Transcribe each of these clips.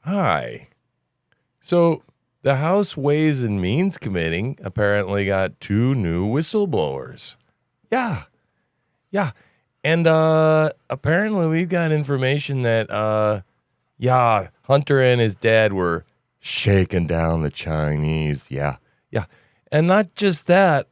Hi. So, the House Ways and Means Committee apparently got two new whistleblowers. Yeah, yeah. And apparently we've got information that Hunter and his dad were shaking down the Chinese. Yeah. Yeah. And not just that,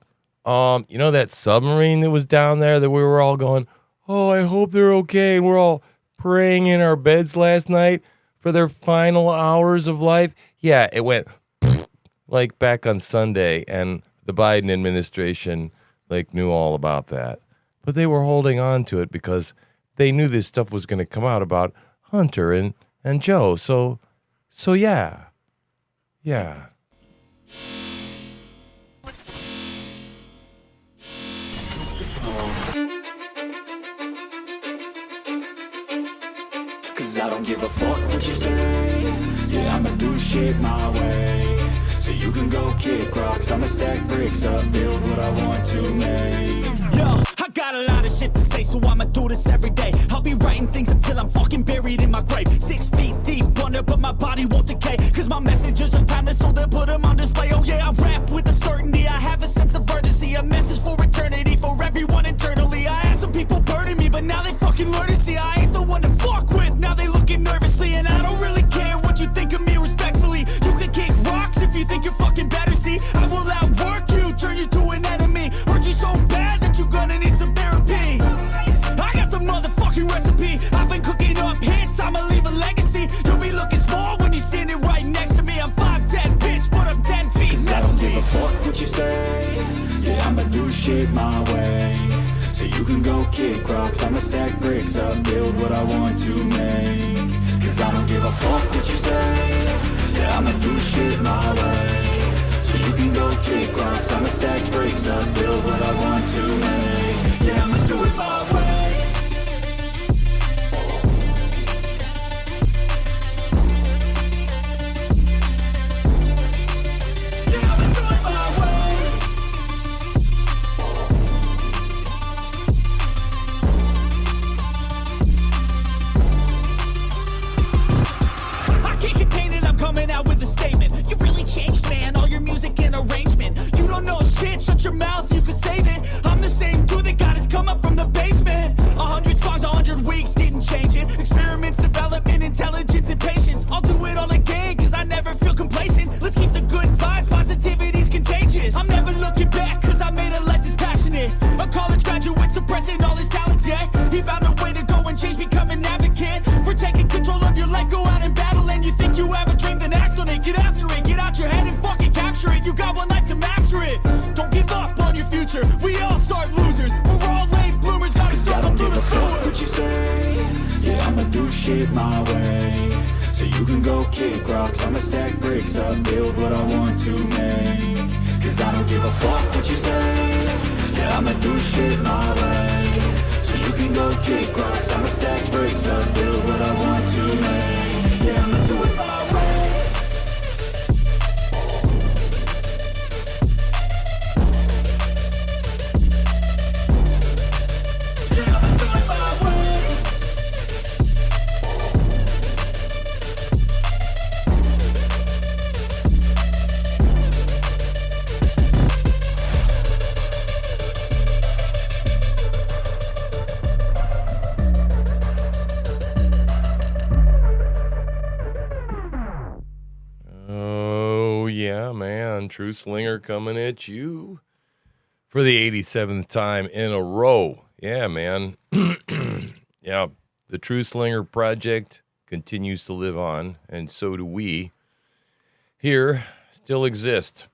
that submarine that was down there that we were all going, "Oh, I hope they're okay." And we're all praying in our beds last night for their final hours of life. Yeah, it went like back on Sunday, and the Biden administration knew all about that. But they were holding on to it because they knew this stuff was going to come out about Hunter and Joe. So yeah. Yeah. Cause I don't give a fuck what you say. Yeah, I'ma do shit my way. So you can go kick rocks, I'ma stack bricks up, build what I want to make. Yo, I got a lot of shit to say, so I'ma do this every day. I'll be writing things until I'm fucking buried in my grave. 6 feet deep under, but my body won't decay. Cause my messages are timeless, so they'll put them on display. Oh yeah, I rap with a certainty, I have a sense of urgency. A message for eternity, for everyone internally. I had some people burning me, but now they fucking learn to see I ain't the one to fuck with. Now they looking nervously, and I don't really care what you think of me respectfully. You can kick rocks if you think you're fucking better. See, I will outwork you, turn you to an enemy. Hurt you so bad that you're gonna need some therapy. I got the motherfucking recipe. I've been cooking up hits, I'ma leave a legacy. You'll be looking small when you're standing right next to me. I'm 5'10", bitch, but I'm 10 feet next to me. I don't give a fuck what you say. Yeah, I'ma do shit my way. So you can go kick rocks, I'ma stack bricks up, build what I want to make. Cause I don't give a fuck what you say. Yeah, I'ma do shit my way. So you can go kick rocks, I'ma stack bricks up, build what I want to make. Yeah, I'ma do it my way. Changed, man, all your music and arrangement. You don't know shit, shut your mouth, you can save it. I'm the same dude that got his come up from the basement. 100 songs, 100 weeks, didn't change it. Experiments, development, intelligence, and patience. I'll do it all again, cause I never feel complacent. Let's keep the good vibes, positivity's contagious. I'm never looking back, cause I made a life that's passionate. A college graduate suppressing all his talents, yeah. He found a way to go and change, become an advocate. For taking control of your life, go out and battle. And you think you have a dream, then act on it, get after it. Get out your head and fucking capture it. You got one life to master it. Don't give up on your future. We all start losers. We're all late bloomers. Gotta struggle through the sewer. What you say? Yeah, I'ma do shit my way. So you can go kick rocks, I'ma stack bricks up, build what I want to make. Cause I don't give a fuck what you say. Yeah, I'ma do shit my way. So you can go kick rocks, I'ma stack bricks up, build what I want to make. Yeah, I'ma do it my way. TruthSlinger coming at you for the 87th time in a row. Yeah, man. Yeah, the TruthSlinger project continues to live on, and so do we. Here, still exist.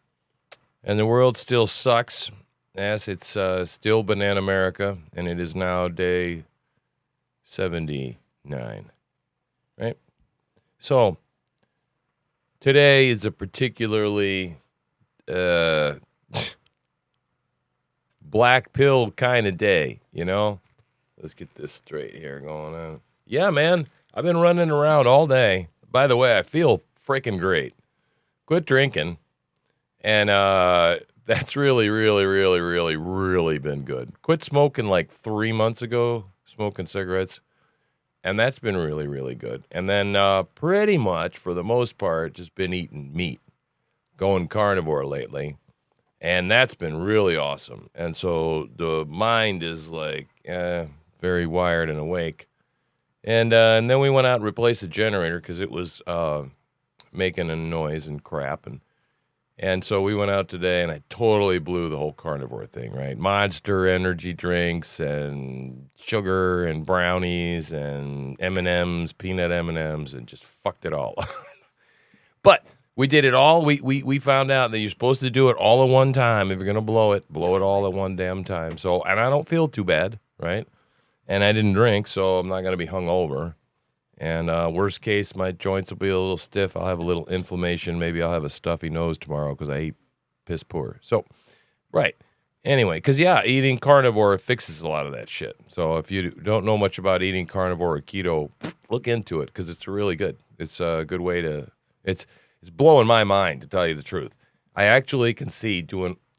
And the world still sucks. Yes, it's still Banana America, and it is now day 79. Right? So, today is a particularly black pill kind of day, you know? Let's get this straight here going on. Yeah, man, I've been running around all day. By the way, I feel freaking great. Quit drinking. And that's really, really, really, really, really been good. Quit smoking like 3 months ago, smoking cigarettes. And that's been really, really good. And then pretty much, for the most part, just been eating meat, going carnivore lately. And that's been really awesome. And so the mind is like very wired and awake. And then we went out and replaced the generator because it was making a noise and crap. And so we went out today, and I totally blew the whole carnivore thing, right? Monster energy drinks and sugar and brownies and M&Ms, peanut M&Ms, and just fucked it all. But we did it all. We found out that you're supposed to do it all at one time. If you're going to blow it all at one damn time. So, and I don't feel too bad, right? And I didn't drink, so I'm not going to be hungover. And worst case, my joints will be a little stiff. I'll have a little inflammation. Maybe I'll have a stuffy nose tomorrow because I ate piss poor. So, right. Anyway, because, yeah, eating carnivore fixes a lot of that shit. So if you don't know much about eating carnivore or keto, look into it because it's really good. It's a good way to – it's blowing my mind, to tell you the truth. I actually can see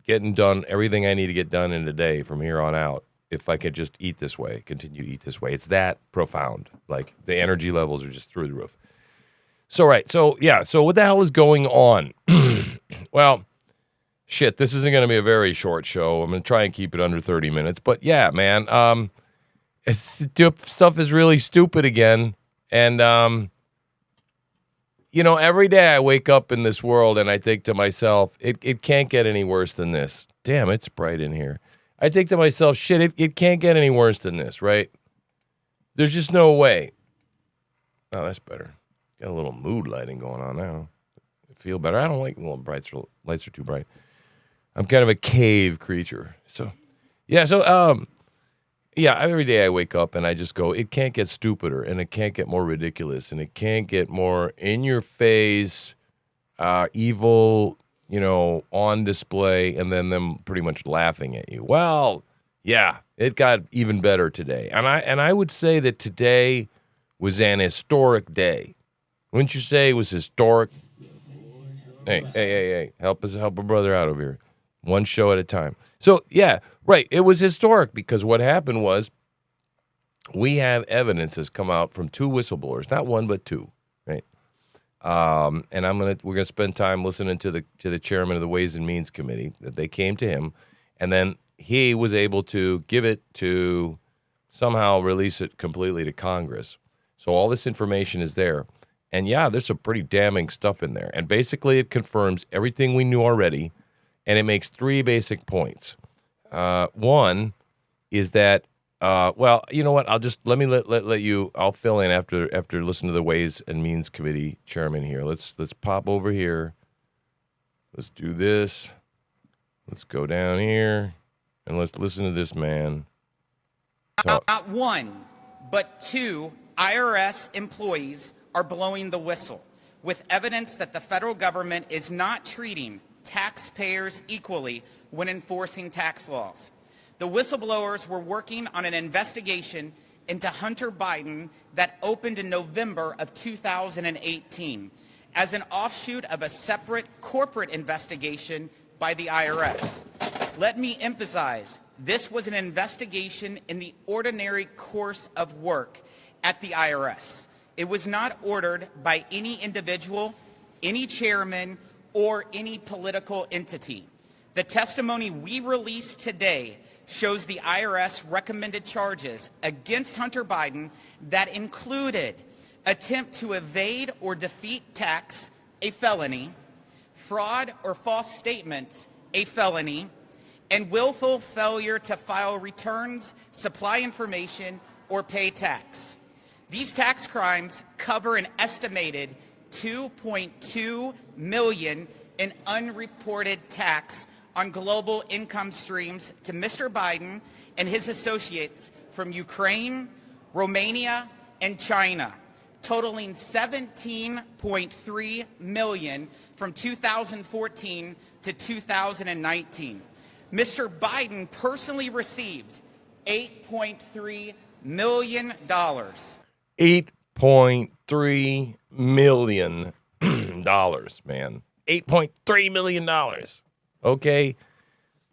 getting done everything I need to get done in a day from here on out. If I could just eat this way, continue to eat this way. It's that profound. Like, the energy levels are just through the roof. So, right. So, yeah. So, what the hell is going on? Well, shit, this isn't going to be a very short show. I'm going to try and keep it under 30 minutes. But, yeah, man, stuff is really stupid again. And, every day I wake up in this world and I think to myself, it can't get any worse than this. Damn, it's bright in here. I think to myself, shit, it can't get any worse than this, right? There's just no way. Oh, that's better. Got a little mood lighting going on now. I feel better. I don't like little lights are too bright. I'm kind of a cave creature. So, yeah, every day I wake up and I just go, it can't get stupider and it can't get more ridiculous and it can't get more in your face, evil, on display, and then them pretty much laughing at you. Well, yeah, it got even better today. And I would say that today was an historic day. Wouldn't you say it was historic? Hey, help a brother out over here. One show at a time. So, yeah, right, it was historic because what happened was we have evidence that's come out from two whistleblowers, not one but two, right? And we're gonna spend time listening to the chairman of the Ways and Means Committee. That they came to him, and then he was able to give it to somehow release it completely to Congress. So all this information is there, and yeah, there's some pretty damning stuff in there. And basically, it confirms everything we knew already, and it makes three basic points. One is that. Well, you know what? I'll just let you. I'll fill in after listening to the Ways and Means Committee chairman here. Let's pop over here. Let's do this. Let's go down here and let's listen to this man talk. Not one, but two IRS employees are blowing the whistle with evidence that the federal government is not treating taxpayers equally when enforcing tax laws. The whistleblowers were working on an investigation into Hunter Biden that opened in November of 2018 as an offshoot of a separate corporate investigation by the IRS. Let me emphasize, this was an investigation in the ordinary course of work at the IRS. It was not ordered by any individual, any chairman, or any political entity. The testimony we released today shows the IRS recommended charges against Hunter Biden that included attempt to evade or defeat tax, a felony, fraud or false statements, a felony, and willful failure to file returns, supply information, or pay tax. These tax crimes cover an estimated $2.2 million in unreported tax on global income streams to Mr. Biden and his associates from Ukraine, Romania, and China, totaling $17.3 million from 2014 to 2019. Mr. Biden personally received $8.3 million. $8.3 million, man. $8.3 million. Okay,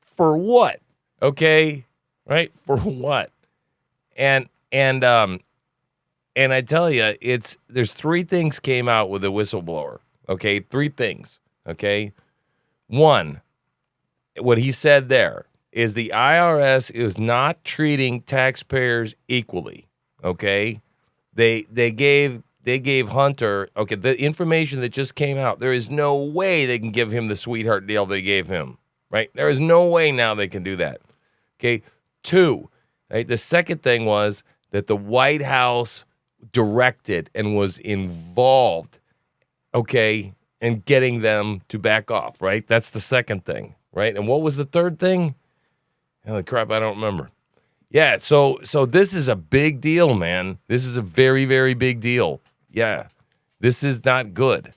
for what? Okay, right? For what? And And I tell you, there's 3 things came out with the whistleblower. Okay, 3 things. Okay, one, what he said there is the IRS is not treating taxpayers equally. Okay, they gave Hunter, okay, the information that just came out, there is no way they can give him the sweetheart deal they gave him, right? There is no way now they can do that. Okay, 2, right? The second thing was that the White House directed and was involved, okay, in getting them to back off, right? That's the second thing, right? And what was the third thing? Holy crap, I don't remember. Yeah, so this is a big deal, man. This is a very, very big deal. Yeah, this is not good.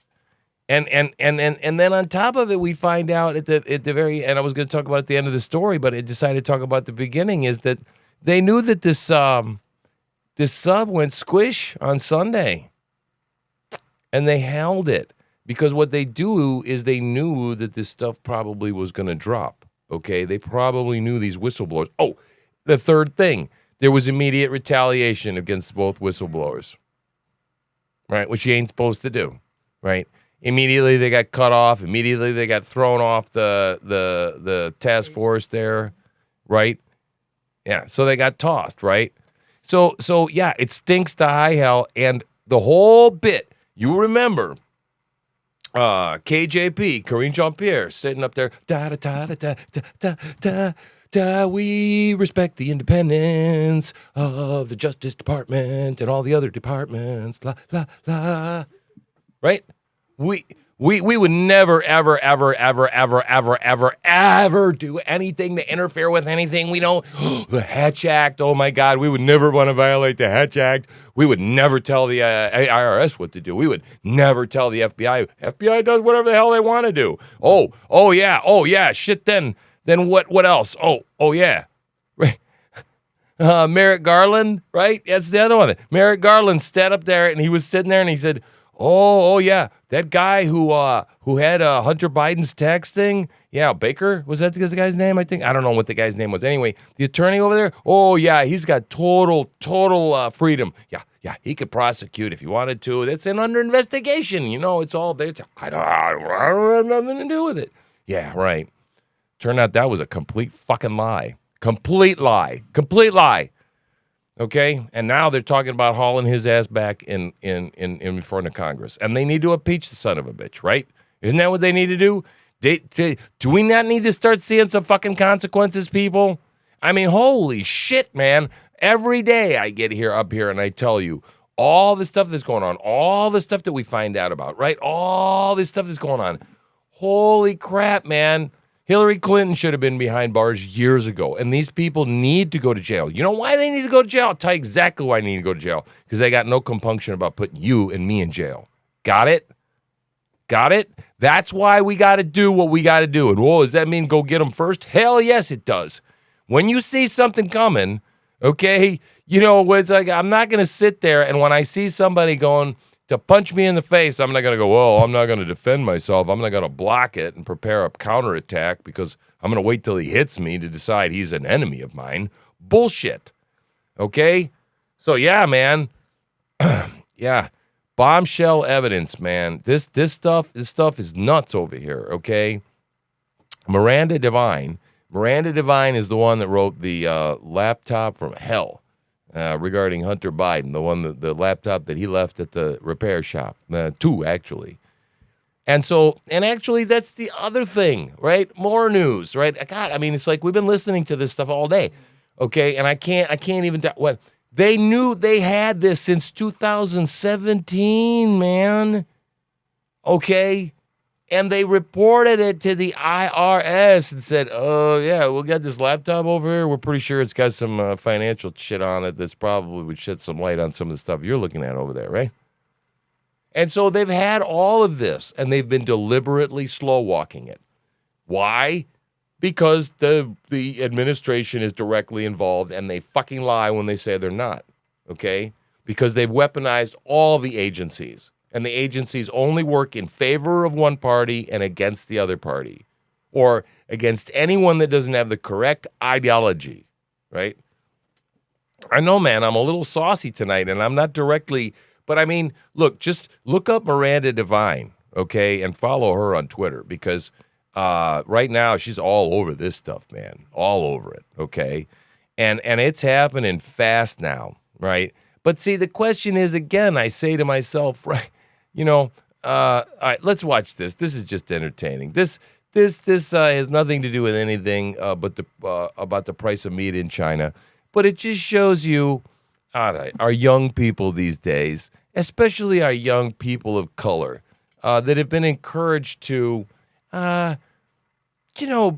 And then on top of it, we find out at the very end. I was going to talk about at the end of the story, but I decided to talk about the beginning. Is that they knew that this sub went squish on Sunday, and they held it because what they do is they knew that this stuff probably was going to drop. Okay, they probably knew these whistleblowers. Oh, the third thing, there was immediate retaliation against both whistleblowers, right? Which you ain't supposed to do, right? Immediately they got cut off. Immediately they got thrown off the task force there, right? Yeah, so they got tossed, right? So yeah, it stinks to high hell, and the whole bit. You remember, KJP, Karine Jean-Pierre, sitting up there, da da da da da da da da. We respect the independence of the Justice Department and all the other departments. La la la. Right? We would never, ever, ever, ever, ever, ever, ever, ever do anything to interfere with anything. We don't. The Hatch Act, oh my God, we would never want to violate the Hatch Act. We would never tell the IRS what to do. We would never tell the FBI. FBI does whatever the hell they want to do. Oh yeah, shit then what else? Oh yeah. Right. Merrick Garland, right? That's the other one. Merrick Garland sat up there and he was sitting there and he said, Oh yeah, that guy who had Hunter Biden's tax thing. Yeah, Baker, was that the guy's name? I think I don't know what the guy's name was. Anyway, the attorney over there. Oh yeah, he's got total freedom. Yeah, he could prosecute if he wanted to. That's under investigation. You know, it's all there. I don't have nothing to do with it. Yeah, right. Turned out that was a complete fucking lie. Complete lie. Okay, and now they're talking about hauling his ass back in front of Congress, and they need to impeach the son of a bitch, right? Isn't that what they need to do? Do we not need to start seeing some fucking consequences, people? I mean, holy shit, man! Every day I get up here and I tell you all the stuff that's going on, all the stuff that we find out about, right? All this stuff that's going on. Holy crap, man! Hillary Clinton should have been behind bars years ago, and these people need to go to jail. You know why they need to go to jail? I'll tell you exactly why they need to go to jail. Because they got no compunction about putting you and me in jail. Got it? That's why we got to do what we got to do. And, does that mean go get them first? Hell yes, it does. When you see something coming, okay, it's like I'm not going to sit there, and when I see somebody going to punch me in the face, I'm not going to go, I'm not going to defend myself. I'm not going to block it and prepare a counterattack because I'm going to wait till he hits me to decide he's an enemy of mine. Bullshit. Okay? So, yeah, man. Yeah. Bombshell evidence, man. This stuff is nuts over here, okay? Miranda Devine is the one that wrote the laptop from hell. Regarding Hunter Biden, the laptop that he left at the repair shop, 2 actually, and actually that's the other thing, right? More news, right? God, I mean, it's like we've been listening to this stuff all day, okay? And I can't even what they knew they had this since 2017, man. Okay. And they reported it to the IRS and said, oh, yeah, we'll get this laptop over here. We're pretty sure it's got some financial shit on it that's probably would shed some light on some of the stuff you're looking at over there, right? And so they've had all of this, and they've been deliberately slow-walking it. Why? Because the administration is directly involved, and they fucking lie when they say they're not, okay? Because they've weaponized all the agencies. And the agencies only work in favor of one party and against the other party, or against anyone that doesn't have the correct ideology, right? I know, man, I'm a little saucy tonight, and I'm not directly, but I mean, look, just look up Miranda Devine, okay, and follow her on Twitter because right now she's all over this stuff, man, all over it, okay, and it's happening fast now, right? But see, the question is, again, I say to myself, right, all right, let's watch this. This is just entertaining. This has nothing to do with anything but about the price of meat in China. But it just shows you our young people these days, especially our young people of color, that have been encouraged to,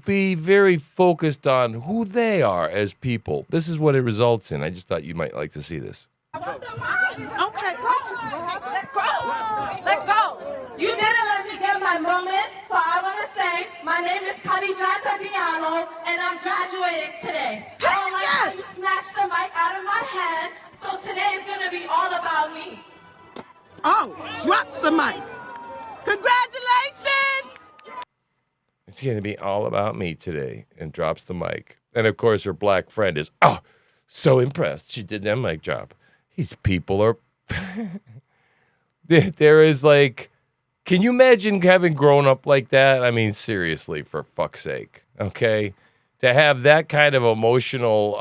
be very focused on who they are as people. This is what it results in. I just thought you might like to see this. Okay, let go. You didn't let me get my moment, so I want to say my name is Karijata Diallo, and I'm graduating today. I don't like how you snatched the mic out of my hand, so today is going to be all about me. Oh, drops the mic. Congratulations! It's going to be all about me today, and drops the mic. And of course, her black friend is, so impressed. She did that mic drop. These people are, there is like, can you imagine having grown up like that? I mean, seriously, for fuck's sake, okay? To have that kind of emotional,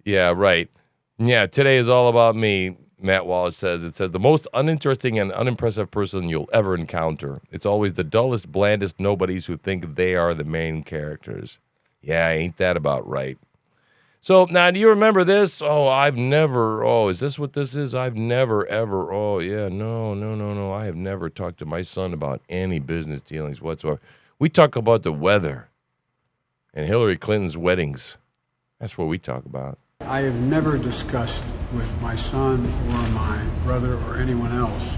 yeah, right. Yeah, today is all about me, Matt Walsh says. It says, the most uninteresting and unimpressive person you'll ever encounter. It's always the dullest, blandest nobodies who think they are the main characters. Yeah, ain't that about right? So now, do you remember this? Is this what this is? I've never, ever, no. I have never talked to my son about any business dealings whatsoever. We talk about the weather and Hillary Clinton's weddings. That's what we talk about. I have never discussed with my son or my brother or anyone else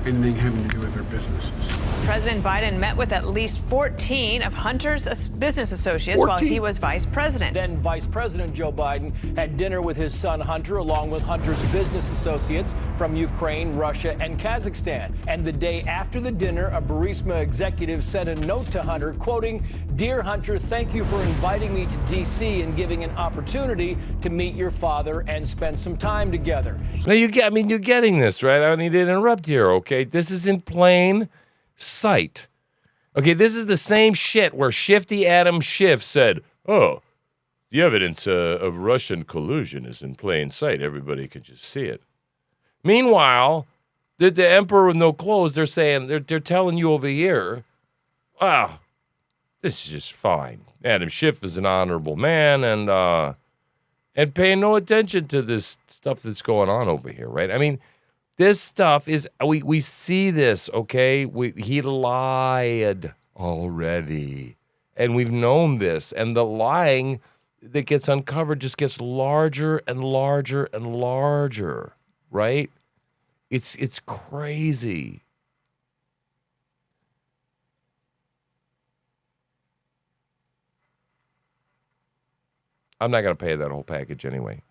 anything having to do with their businesses. President Biden met with at least 14 of Hunter's business associates while he was vice president. Then Vice President Joe Biden had dinner with his son Hunter, along with Hunter's business associates from Ukraine, Russia, and Kazakhstan. And the day after the dinner, a Burisma executive sent a note to Hunter, quoting, "Dear Hunter, thank you for inviting me to D.C. and giving an opportunity to meet your father and spend some time together." Now, you're getting this, right? I don't need to interrupt here, okay? This is in plain sight. Okay, this is the same shit where Shifty Adam Schiff said, the evidence of Russian collusion is in plain sight. Everybody can just see it. Meanwhile, the emperor with no clothes, they're saying, they're telling you over here, this is just fine. Adam Schiff is an honorable man and paying no attention to this stuff that's going on over here, right? I mean, this stuff is, we see this, okay? He lied already, and we've known this, and the lying that gets uncovered just gets larger and larger and larger, right? It's crazy. I'm not going to pay that whole package anyway.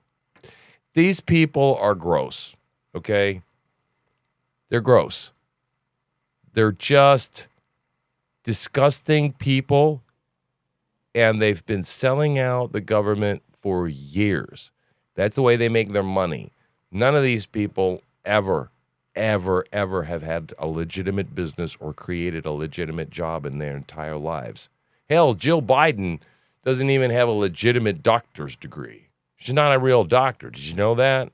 These people are gross, okay? They're gross. They're just disgusting people, and they've been selling out the government for years. That's the way they make their money. None of these people ever have had a legitimate business or created a legitimate job in their entire lives. Hell, Jill Biden doesn't even have a legitimate doctor's degree. She's not a real doctor. Did you know that?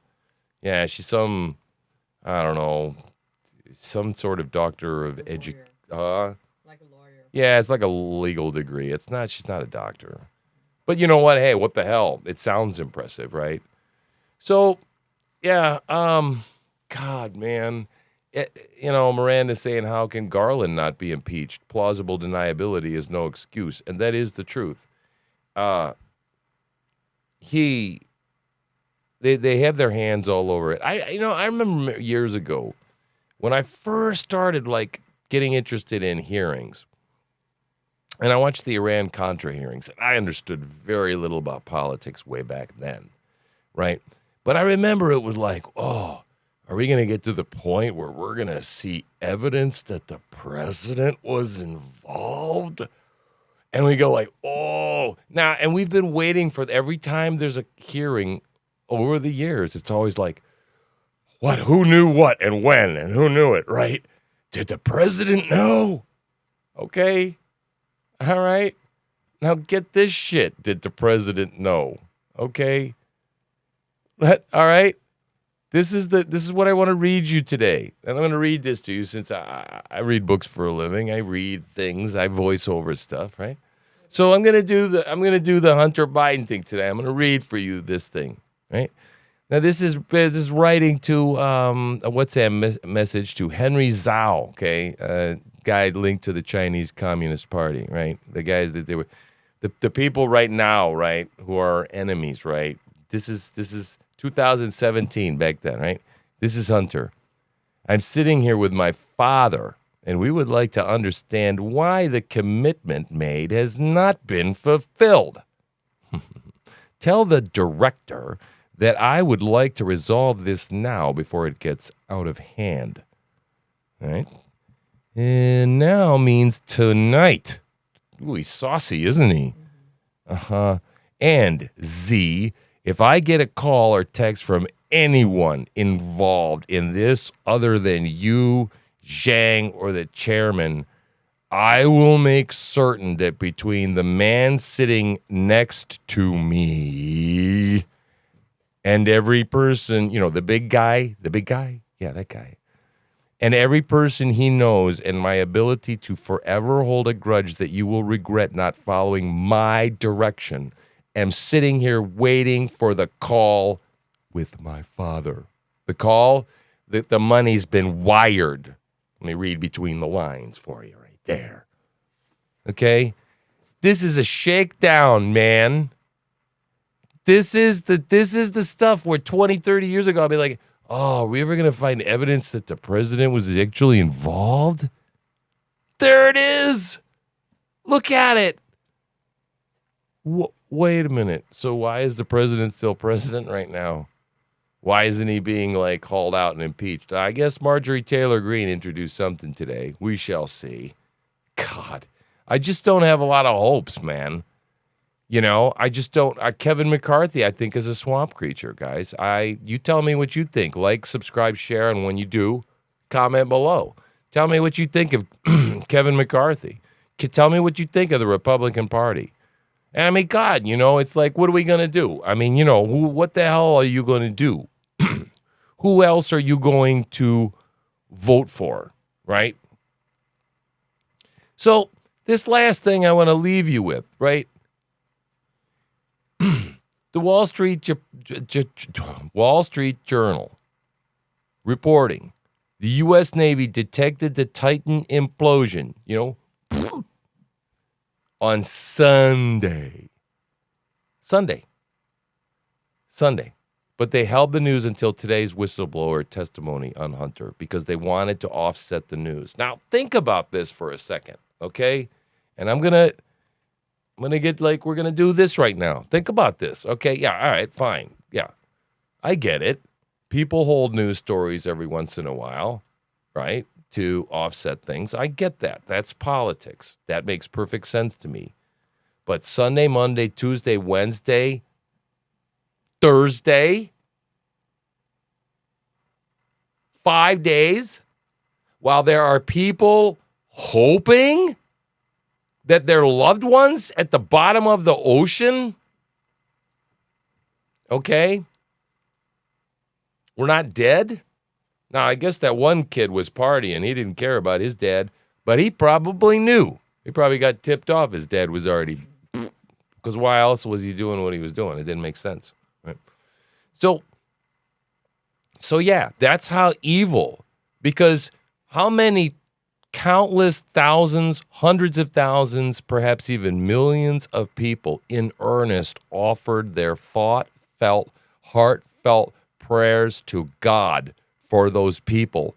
Yeah, she's some, I don't know, some sort of doctor of like a lawyer. Yeah, it's like a legal degree. She's not a doctor. But you know what? Hey, what the hell? It sounds impressive, right? So, yeah, God, man. Miranda's saying, how can Garland not be impeached? Plausible deniability is no excuse. And that is the truth. They have their hands all over it. I remember years ago when I first started getting interested in hearings, and I watched the Iran-Contra hearings, and I understood very little about politics way back then, right? But I remember it was like, are we going to get to the point where we're going to see evidence that the president was involved? And we go like, oh, now, and we've been waiting for every time there's a hearing over the years. It's always like, what? Who knew what and when and who knew it, right? Did the president know? Okay. All right. Now get this shit. Did the president know? Okay. All right. This is what I want to read you today. And I'm going to read this to you since I read books for a living. I read things. I voice over stuff, right? So I'm going to do the Hunter Biden thing today. I'm going to read for you this thing, right? Now this is writing to a WhatsApp message to Henry Zhao, okay? Guy linked to the Chinese Communist Party, right? The guys that they were the people right now, right, who are enemies, right? This is 2017 back then, right? This is Hunter. I'm sitting here with my father, and we would like to understand why the commitment made has not been fulfilled. Tell the director that I would like to resolve this now before it gets out of hand. All right? And now means tonight. Ooh, he's saucy, isn't he? Uh-huh. And Z, if I get a call or text from anyone involved in this other than you, Zhang, or the chairman, I will make certain that between the man sitting next to me and every person, the big guy, yeah, that guy, and every person he knows, and my ability to forever hold a grudge that you will regret not following my direction, am sitting here waiting for the call with my father. The call that the money's been wired. Let me read between the lines for you right there. Okay? This is a shakedown, man. This is the stuff where 20, 30 years ago I'll be like, oh, are we ever going to find evidence that the president was actually involved? There it is. Look at it. Wait a minute. So why is the president still president right now? Why isn't he being hauled out and impeached? I guess Marjorie Taylor Greene introduced something today. We shall see. God, I just don't have a lot of hopes, man. I just don't. Kevin McCarthy, I think, is a swamp creature, guys. You tell me what you think. Like, subscribe, share, and when you do, comment below. Tell me what you think of Kevin McCarthy. Tell me what you think of the Republican Party. And I mean, God, it's like, what are we going to do? I mean, what the hell are you going to do? Who else are you going to vote for, right? So this last thing I want to leave you with, right? The Wall Street Journal reporting the U.S. Navy detected the Titan implosion, on Sunday. But they held the news until today's whistleblower testimony on Hunter because they wanted to offset the news. Now, think about this for a second, okay? And I'm going to get we're going to do this right now. Think about this. Okay, yeah, all right, fine. Yeah, I get it. People hold news stories every once in a while, right, to offset things. I get that. That's politics. That makes perfect sense to me. But Sunday, Monday, Tuesday, Wednesday, Thursday, 5 days, while there are people hoping that their loved ones at the bottom of the ocean, okay, were not dead. Now, I guess that one kid was partying. He didn't care about his dad, but he probably knew. He probably got tipped off his dad was already, because why else was he doing what he was doing? It didn't make sense, right? So yeah, that's how evil, because how many countless thousands, hundreds of thousands, perhaps even millions of people in earnest offered their heartfelt prayers to God for those people,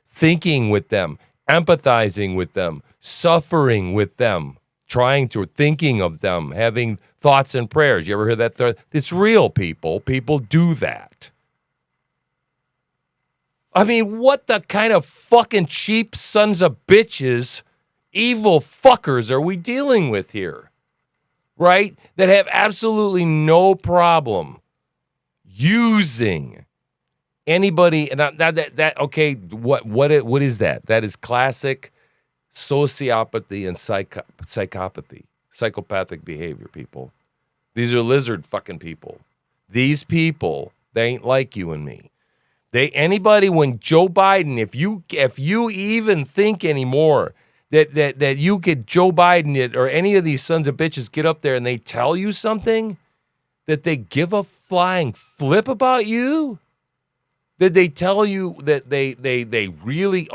thinking with them, empathizing with them, suffering with them, thinking of them, having thoughts and prayers. You ever hear that? It's real, people. People do that. I mean, what the kind of fucking cheap sons of bitches evil fuckers are we dealing with here? Right? That have absolutely no problem using anybody. And that okay, what is that? That is classic sociopathy and psychopathic behavior, people. These are lizard fucking people. These people, they ain't like you and me. Anybody when Joe Biden, if you even think anymore that you could Joe Biden it or any of these sons of bitches get up there and they tell you something, that they give a flying flip about you, that they tell you that they really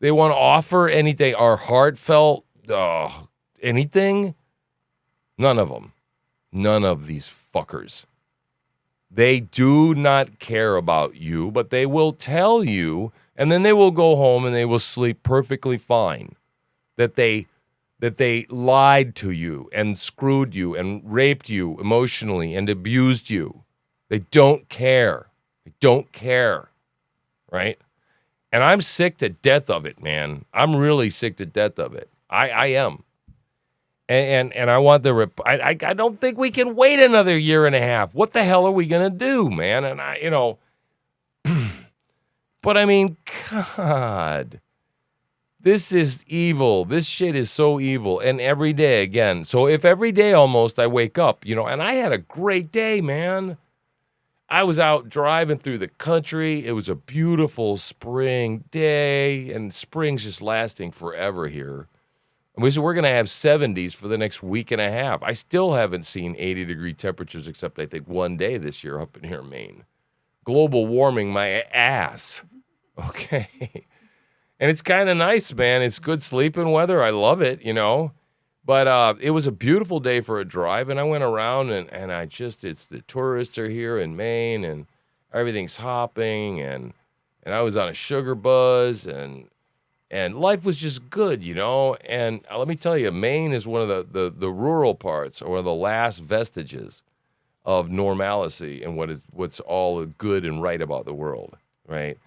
they want to offer anything or heartfelt anything, none of them, none of these fuckers. They do not care about you, but they will tell you, and then they will go home and they will sleep perfectly fine, that they lied to you and screwed you and raped you emotionally and abused you. They don't care. They don't care, right? And I'm sick to death of it, man. I'm really sick to death of it. I am. And I want I don't think we can wait another year and a half. What the hell are we gonna do, man? And but I mean, God, this is evil. This shit is so evil. And every day again. So if every day almost I wake up, and I had a great day, man. I was out driving through the country. It was a beautiful spring day, and spring's just lasting forever here. And we said we're going to have 70s for the next week and a half. I still haven't seen 80-degree temperatures except I think one day this year up in here in Maine. Global warming my ass. Okay. And it's kind of nice, man. It's good sleeping weather. I love it, But it was a beautiful day for a drive, and I went around, and it's the tourists are here in Maine, and everything's hopping, and I was on a sugar buzz, and life was just good, And let me tell you, Maine is one of the rural parts, or the last vestiges of normalcy and what's all good and right about the world, right?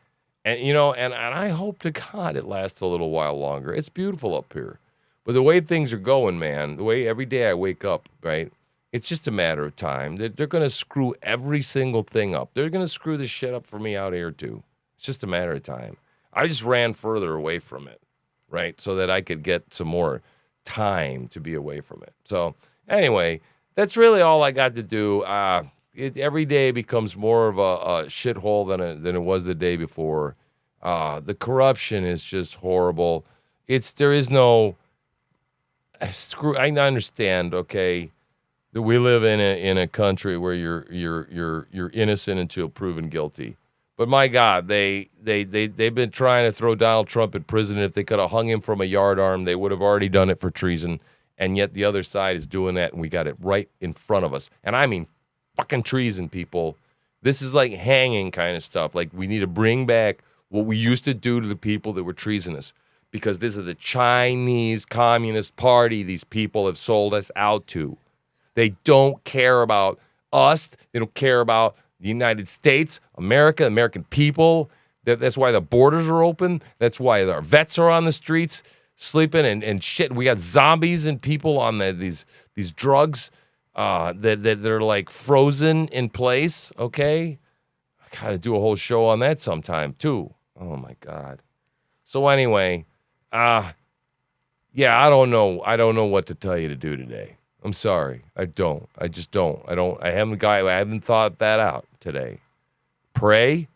And and I hope to God it lasts a little while longer. It's beautiful up here. But the way things are going, man, the way every day I wake up, right, it's just a matter of time. They're going to screw every single thing up. They're going to screw this shit up for me out here, too. It's just a matter of time. I just ran further away from it, right, so that I could get some more time to be away from it. So, anyway, that's really all I got to do. Every day becomes more of a shithole than it was the day before. The corruption is just horrible. There is no... I understand, okay, that we live in a country where you're innocent until proven guilty. But my God, they've been trying to throw Donald Trump in prison. If they could have hung him from a yardarm, they would have already done it for treason. And yet the other side is doing that, and we got it right in front of us. And I mean, fucking treason, people. This is like hanging kind of stuff. Like, we need to bring back what we used to do to the people that were treasonous. Because this is the Chinese Communist Party these people have sold us out to. They don't care about us. They don't care about the United States, America, American people. That's why the borders are open. That's why our vets are on the streets sleeping and shit. We got zombies and people on these drugs that are like frozen in place, okay? I got to do a whole show on that sometime, too. Oh, my God. So anyway... yeah, I don't know. I don't know what to tell you to do today. I'm sorry. I don't. I just don't. I haven't thought that out today. Pray?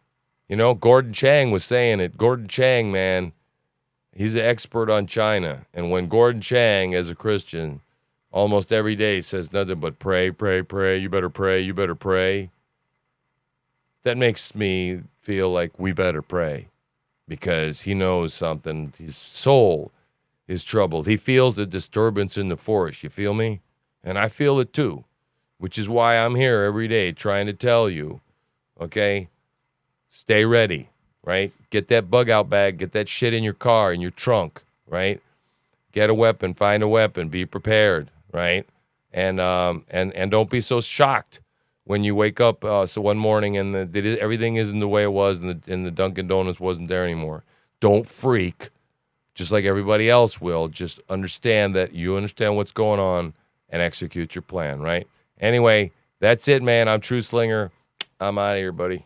Gordon Chang was saying it. Gordon Chang, man, he's an expert on China. And when Gordon Chang, as a Christian, almost every day says nothing but pray, pray, pray, you better pray, you better pray, that makes me feel like we better pray. Because he knows something. His soul is troubled. He feels the disturbance in the forest. You feel me? And I feel it too, which is why I'm here every day trying to tell you, okay, stay ready, right? Get that bug out bag. Get that shit in your car, in your trunk, right? Get a weapon. Find a weapon. Be prepared, right? And don't be so shocked when you wake up so one morning and everything isn't the way it was and the Dunkin' Donuts wasn't there anymore. Don't freak. just like everybody else will. Just understand that you understand what's going on and execute your plan, right? Anyway, that's it, man. I'm TruthSlinger. I'm out of here, buddy.